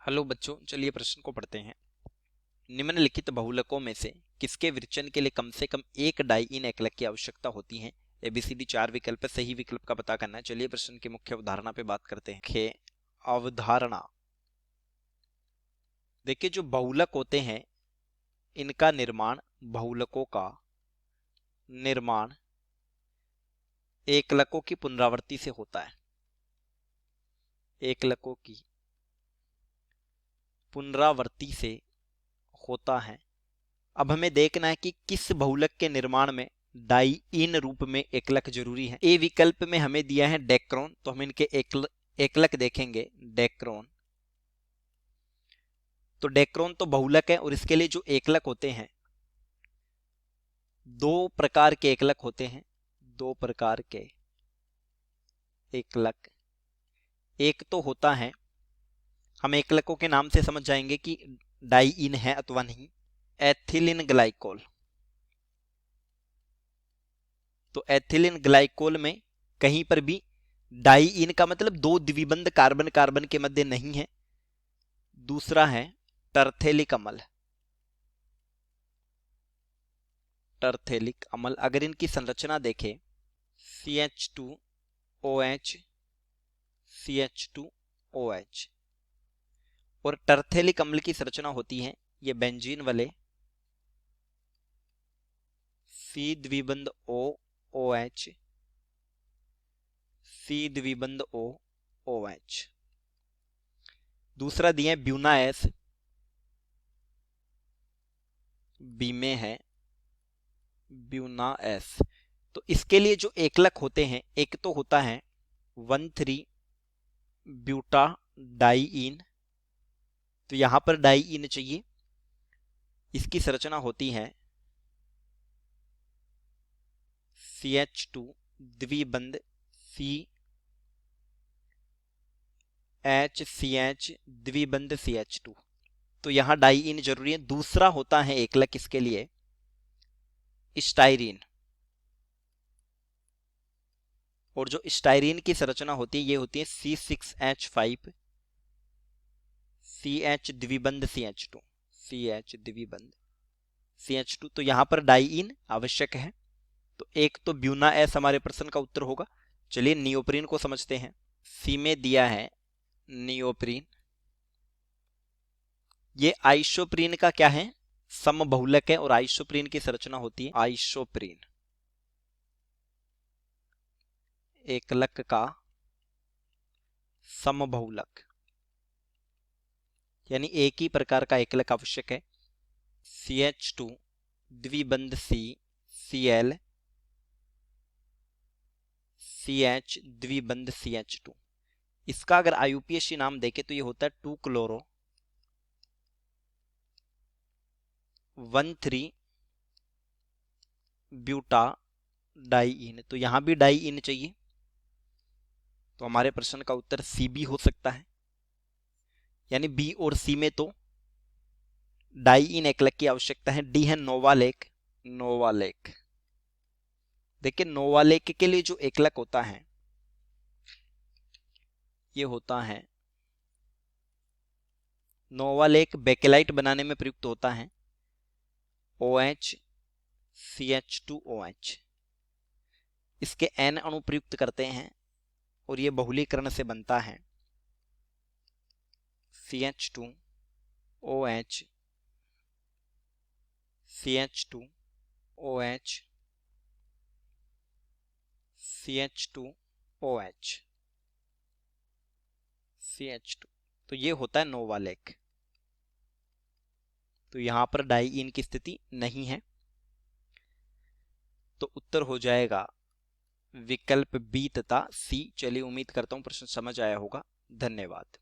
Hello बच्चों, चलिए प्रश्न को पढ़ते हैं। निम्नलिखित बहुलकों में से किसके विरचन के लिए कम से कम एक डाई इन एकलक की आवश्यकता होती है? एबीसीडी 4 विकल्प है, सही विकल्प का पता करना है। चलिए प्रश्न की मुख्य अवधारणा पे बात करते हैं। अवधारणा देखिए, जो बहुलक होते हैं इनका निर्माण, बहुलकों का निर्माण एकलकों की पुनरावृत्ति से होता है। एकलकों की पुनरावृत्ति से होता है। अब हमें देखना है कि किस बहुलक के निर्माण में डाई इन रूप में एकलक जरूरी है। ए विकल्प में हमें दिया है डेक्रोन, तो हम इनके एकलक देखेंगे। डेक्रोन, तो डेक्रोन तो बहुलक है और इसके लिए जो एकलक होते हैं, दो प्रकार के एकलक होते हैं। दो प्रकार के एकलक, एक तो होता है, हम एकलकों के नाम से समझ जाएंगे कि डाई इन है अथवा नहीं, एथिलीन ग्लाइकोल। तो एथिलीन ग्लाइकोल में कहीं पर भी डाई इन का मतलब दो द्विबंध कार्बन कार्बन के मध्य नहीं है। दूसरा है टर्थेलिक अम्ल। टर्थेलिक अम्ल, अगर इनकी संरचना देखें, CH2OH CH2OH, और टर्थेलिक अम्ल की संरचना होती है ये बेंजीन वाले C द्विबंध O OH C द्विबंध O OH। दूसरा दिया ब्यूना एस, बी में है ब्यूना एस। तो इसके लिए जो एकलक होते हैं, एक तो होता है 1,3 ब्यूटा डाइइन, तो यहां पर डाइइन चाहिए। इसकी संरचना होती है CH2 द्विबंध CHCH द्विबंध CH2, तो यहां डाइइन जरूरी है। दूसरा होता है एकलक इसके लिए स्टाइरीन, और जो स्टाइरीन की संरचना होती है ये होती है C6H5 CH द्विबंध CH2 CH द्विबंध CH2, तो यहां पर डाइइन आवश्यक है। तो एक तो ब्यूना एस हमारे प्रश्न का उत्तर होगा। चलिए नियोप्रीन को समझते हैं। सी में दिया है नियोप्रीन, ये आइसोप्रीन का क्या है, समबहुलक है, और आइसोप्रीन की संरचना होती है आइसोप्रीन, एकलक का समबहुलक, यानी एक ही प्रकार का एकलक आवश्यक है। CH2 द्विबंध C Cl CH द्विबंध CH2। इसका अगर IUPAC नाम देखें तो ये होता है 2 क्लोरो 1,3 ब्यूटा डाइइन, तो यहां भी डाइइन चाहिए। तो हमारे प्रश्न का उत्तर सी भी हो सकता है, यानी बी और सी में तो डाइइन एकलक की आवश्यकता है। डी है नोवालेक। नोवालेक, देखिए नोवालेक के लिए जो एकलक होता है ये होता है, नोवालेक बेकेलाइट बनाने में प्रयुक्त होता है OH CH2OH। इसके N अणु प्रयुक्त करते हैं और ये बहुलीकरण से बनता है CH2OH CH2OH CH2OH CH2, तो ये होता है नोवालेक। तो यहां पर डाइइन की स्थिति नहीं है, तो उत्तर हो जाएगा विकल्प बी तथा सी। चलिए उम्मीद करता हूं प्रश्न समझ आया होगा। धन्यवाद।